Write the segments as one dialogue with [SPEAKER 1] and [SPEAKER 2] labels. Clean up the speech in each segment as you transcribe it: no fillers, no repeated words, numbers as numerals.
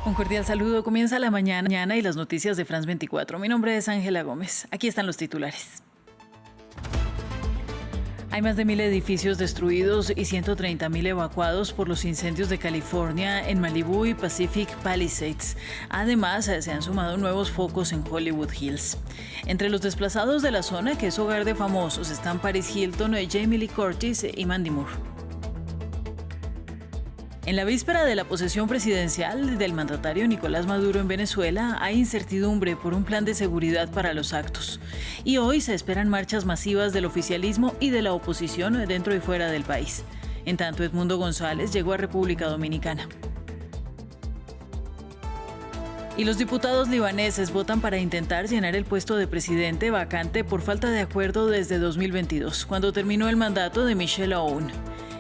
[SPEAKER 1] Un cordial saludo. Comienza la mañana y las noticias de France 24. Mi nombre es Ángela Gómez. Aquí están los titulares. Hay más de 1.000 edificios destruidos y 130.000 evacuados por los incendios de California en Malibú y Pacific Palisades. Además, se han sumado nuevos focos en Hollywood Hills. Entre los desplazados de la zona, que es hogar de famosos, están Paris Hilton, Jamie Lee Curtis y Mandy Moore. En la víspera de la posesión presidencial del mandatario Nicolás Maduro en Venezuela, hay incertidumbre por un plan de seguridad para los actos. Y hoy se esperan marchas masivas del oficialismo y de la oposición dentro y fuera del país. En tanto, Edmundo González llegó a República Dominicana. Y los diputados libaneses votan para intentar llenar el puesto de presidente vacante por falta de acuerdo desde 2022, cuando terminó el mandato de Michel Aoun.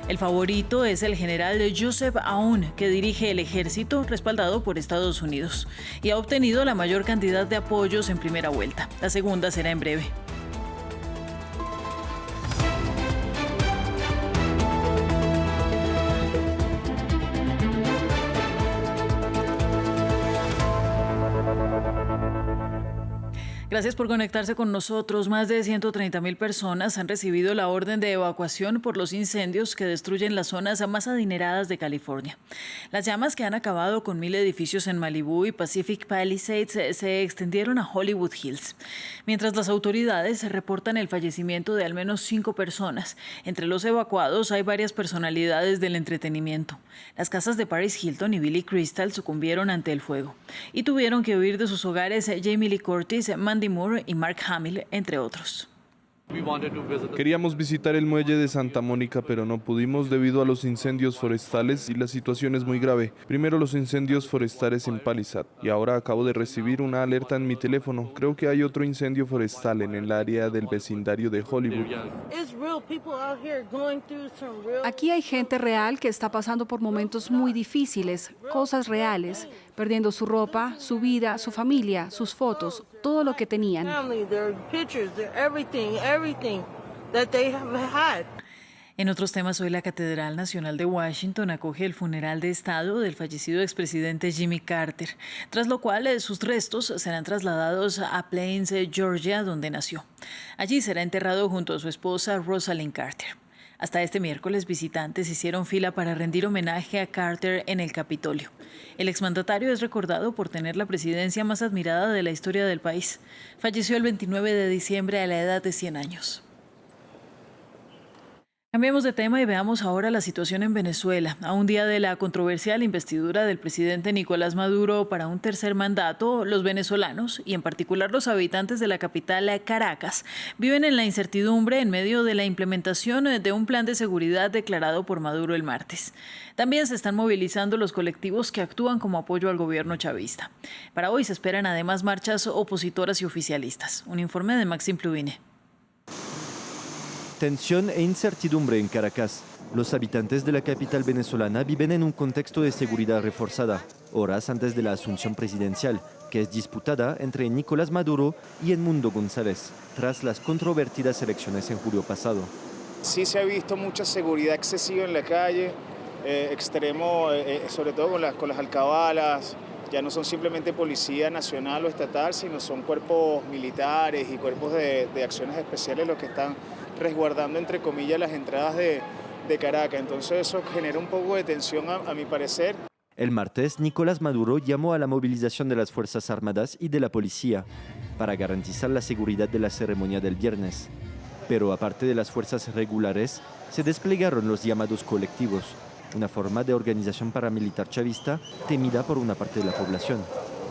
[SPEAKER 1] El favorito es el general Youssef Aoun, que dirige el ejército respaldado por Estados Unidos y ha obtenido la mayor cantidad de apoyos en primera vuelta. La segunda será en breve. Gracias por conectarse con nosotros. Más de 130.000 personas han recibido la orden de evacuación por los incendios que destruyen las zonas más adineradas de California. Las llamas que han acabado con 1.000 edificios en Malibú y Pacific Palisades se extendieron a Hollywood Hills. Mientras las autoridades reportan el fallecimiento de al menos 5 personas. Entre los evacuados hay varias personalidades del entretenimiento. Las casas de Paris Hilton y Billy Crystal sucumbieron ante el fuego y tuvieron que huir de sus hogares Jamie Lee Curtis, Mandy Moore y Mark Hamill, entre otros.
[SPEAKER 2] Queríamos visitar el muelle de Santa Mónica, pero no pudimos debido a los incendios forestales y la situación es muy grave. Primero los incendios forestales en Palisade y ahora acabo de recibir una alerta en mi teléfono. Creo que hay otro incendio forestal en el área del vecindario de Hollywood.
[SPEAKER 3] Aquí hay gente real que está pasando por momentos muy difíciles, cosas reales, perdiendo su ropa, su vida, su familia, sus fotos, todo lo que tenían.
[SPEAKER 1] En otros temas, hoy la Catedral Nacional de Washington acoge el funeral de Estado del fallecido expresidente Jimmy Carter, tras lo cual sus restos serán trasladados a Plains, Georgia, donde nació. Allí será enterrado junto a su esposa Rosalind Carter. Hasta este miércoles, visitantes hicieron fila para rendir homenaje a Carter en el Capitolio. El exmandatario es recordado por tener la presidencia más admirada de la historia del país. Falleció el 29 de diciembre a la edad de 100 años. Cambiemos de tema y veamos ahora la situación en Venezuela. A un día de la controversial investidura del presidente Nicolás Maduro para un tercer mandato, los venezolanos, y en particular los habitantes de la capital Caracas, viven en la incertidumbre en medio de la implementación de un plan de seguridad declarado por Maduro el martes. También se están movilizando los colectivos que actúan como apoyo al gobierno chavista. Para hoy se esperan además marchas opositoras y oficialistas. Un informe de Maxim Pluvine.
[SPEAKER 4] Tensión e incertidumbre en Caracas. Los habitantes de la capital venezolana viven en un contexto de seguridad reforzada, horas antes de la asunción presidencial, que es disputada entre Nicolás Maduro y Edmundo González, tras las controvertidas elecciones en julio pasado.
[SPEAKER 5] Sí se ha visto mucha seguridad excesiva en la calle, extremo, sobre todo con las alcabalas. Ya no son simplemente policía nacional o estatal, sino son cuerpos militares y cuerpos de acciones especiales los que están resguardando, entre comillas, las entradas de Caracas. Entonces eso genera un poco de tensión a mi parecer.
[SPEAKER 4] El martes, Nicolás Maduro llamó a la movilización de las Fuerzas Armadas y de la policía para garantizar la seguridad de la ceremonia del viernes. Pero aparte de las fuerzas regulares, se desplegaron los llamados colectivos, una forma de organización paramilitar chavista temida por una parte de la población.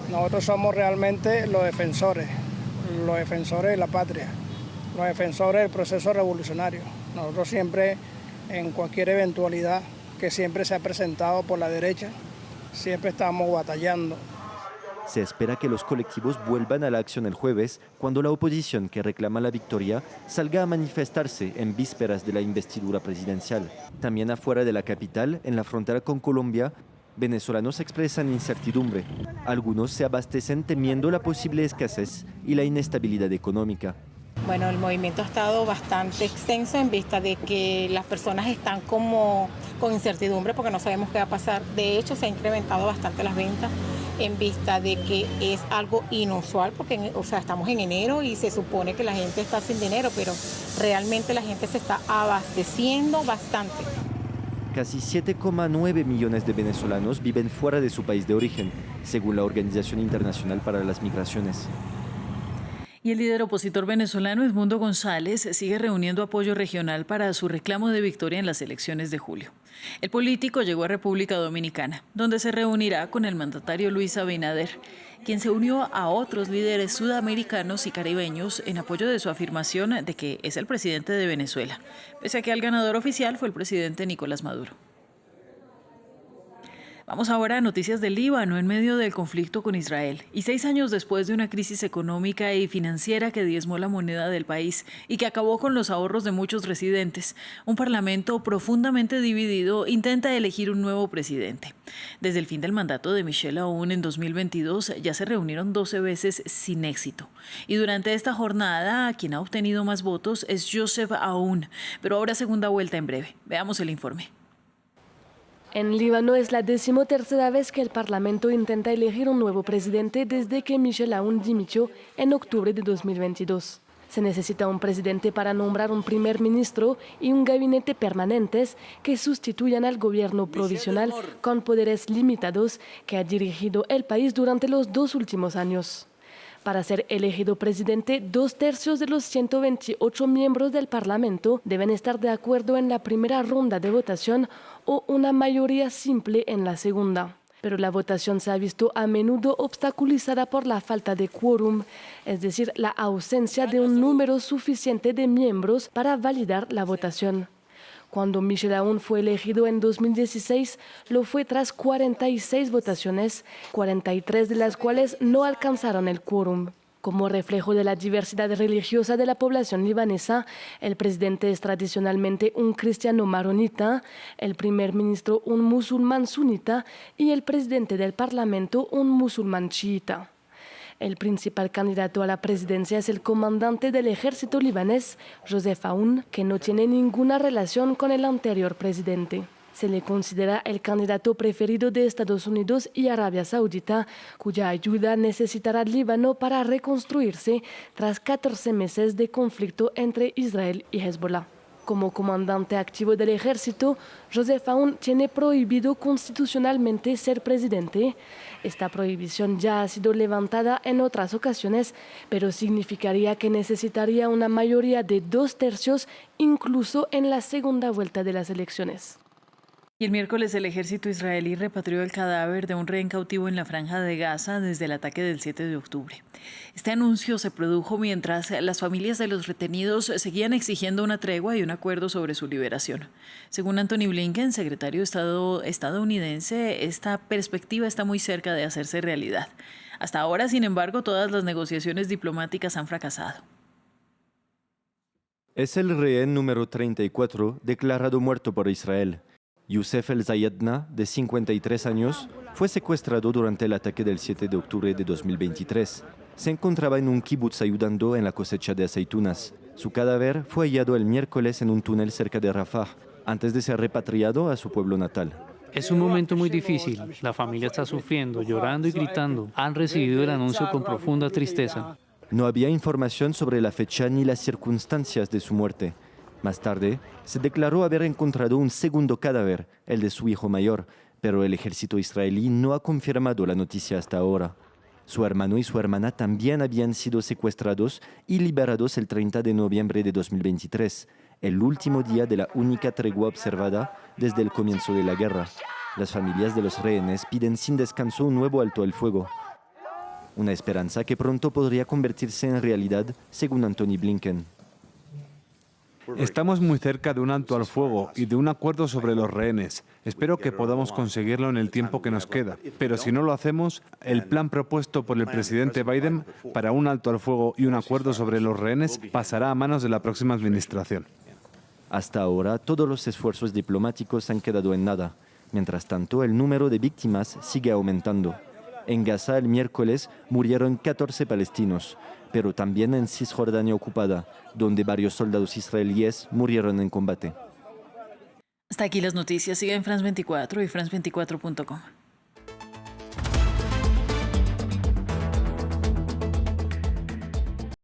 [SPEAKER 6] Nosotros somos realmente los defensores de la patria, los defensores del proceso revolucionario. Nosotros siempre, en cualquier eventualidad que siempre se ha presentado por la derecha, siempre estamos batallando.
[SPEAKER 4] Se espera que los colectivos vuelvan a la acción el jueves, cuando la oposición que reclama la victoria salga a manifestarse en vísperas de la investidura presidencial. También afuera de la capital, en la frontera con Colombia, venezolanos expresan incertidumbre. Algunos se abastecen temiendo la posible escasez y la inestabilidad económica.
[SPEAKER 7] Bueno, el movimiento ha estado bastante extenso en vista de que las personas están como con incertidumbre porque no sabemos qué va a pasar. De hecho, se ha incrementado bastante las ventas en vista de que es algo inusual porque estamos en enero y se supone que la gente está sin dinero, pero realmente la gente se está abasteciendo bastante.
[SPEAKER 4] Casi 7,9 millones de venezolanos viven fuera de su país de origen, según la Organización Internacional para las Migraciones.
[SPEAKER 1] Y el líder opositor venezolano Edmundo González sigue reuniendo apoyo regional para su reclamo de victoria en las elecciones de julio. El político llegó a República Dominicana, donde se reunirá con el mandatario Luis Abinader, quien se unió a otros líderes sudamericanos y caribeños en apoyo de su afirmación de que es el presidente de Venezuela, pese a que el ganador oficial fue el presidente Nicolás Maduro. Vamos ahora a noticias del Líbano en medio del conflicto con Israel. Y 6 años después de una crisis económica y financiera que diezmó la moneda del país y que acabó con los ahorros de muchos residentes, un parlamento profundamente dividido intenta elegir un nuevo presidente. Desde el fin del mandato de Michel Aoun en 2022 ya se reunieron 12 veces sin éxito. Y durante esta jornada, quien ha obtenido más votos es Joseph Aoun, pero ahora segunda vuelta en breve. Veamos el informe.
[SPEAKER 8] En Líbano es la 13ª vez que el Parlamento intenta elegir un nuevo presidente desde que Michel Aoun dimitió en octubre de 2022. Se necesita un presidente para nombrar un primer ministro y un gabinete permanentes que sustituyan al gobierno provisional con poderes limitados que ha dirigido el país durante los 2 últimos años. Para ser elegido presidente, 2/3 de los 128 miembros del Parlamento deben estar de acuerdo en la primera ronda de votación o una mayoría simple en la segunda. Pero la votación se ha visto a menudo obstaculizada por la falta de quórum, es decir, la ausencia de un número suficiente de miembros para validar la votación. Cuando Michel Aoun fue elegido en 2016, lo fue tras 46 votaciones, 43 de las cuales no alcanzaron el quórum. Como reflejo de la diversidad religiosa de la población libanesa, el presidente es tradicionalmente un cristiano maronita, el primer ministro un musulmán sunita y el presidente del parlamento un musulmán chiita. El principal candidato a la presidencia es el comandante del ejército libanés, Joseph Aoun, que no tiene ninguna relación con el anterior presidente. Se le considera el candidato preferido de Estados Unidos y Arabia Saudita, cuya ayuda necesitará Líbano para reconstruirse tras 14 meses de conflicto entre Israel y Hezbollah. Como comandante activo del ejército, Joseph Aoun tiene prohibido constitucionalmente ser presidente. Esta prohibición ya ha sido levantada en otras ocasiones, pero significaría que necesitaría una mayoría de 2/3 incluso en la segunda vuelta de las elecciones.
[SPEAKER 1] Y el miércoles el ejército israelí repatrió el cadáver de un rehén cautivo en la Franja de Gaza desde el ataque del 7 de octubre. Este anuncio se produjo mientras las familias de los retenidos seguían exigiendo una tregua y un acuerdo sobre su liberación. Según Antony Blinken, secretario de Estado estadounidense, esta perspectiva está muy cerca de hacerse realidad. Hasta ahora, sin embargo, todas las negociaciones diplomáticas han fracasado.
[SPEAKER 4] Es el rehén número 34 declarado muerto por Israel. Youssef El-Zayadna, de 53 años, fue secuestrado durante el ataque del 7 de octubre de 2023. Se encontraba en un kibutz ayudando en la cosecha de aceitunas. Su cadáver fue hallado el miércoles en un túnel cerca de Rafah, antes de ser repatriado a su pueblo natal.
[SPEAKER 9] Es un momento muy difícil. La familia está sufriendo, llorando y gritando. Han recibido el anuncio con profunda tristeza.
[SPEAKER 4] No había información sobre la fecha ni las circunstancias de su muerte. Más tarde, se declaró haber encontrado un segundo cadáver, el de su hijo mayor, pero el ejército israelí no ha confirmado la noticia hasta ahora. Su hermano y su hermana también habían sido secuestrados y liberados el 30 de noviembre de 2023, el último día de la única tregua observada desde el comienzo de la guerra. Las familias de los rehenes piden sin descanso un nuevo alto al fuego. Una esperanza que pronto podría convertirse en realidad, según Antony Blinken.
[SPEAKER 10] Estamos muy cerca de un alto al fuego y de un acuerdo sobre los rehenes. Espero que podamos conseguirlo en el tiempo que nos queda. Pero si no lo hacemos, el plan propuesto por el presidente Biden para un alto al fuego y un acuerdo sobre los rehenes pasará a manos de la próxima administración.
[SPEAKER 4] Hasta ahora, todos los esfuerzos diplomáticos han quedado en nada. Mientras tanto, el número de víctimas sigue aumentando. En Gaza el miércoles murieron 14 palestinos, pero también en Cisjordania ocupada, donde varios soldados israelíes murieron en combate.
[SPEAKER 1] Hasta aquí las noticias. Sigue en France 24 y France24.com.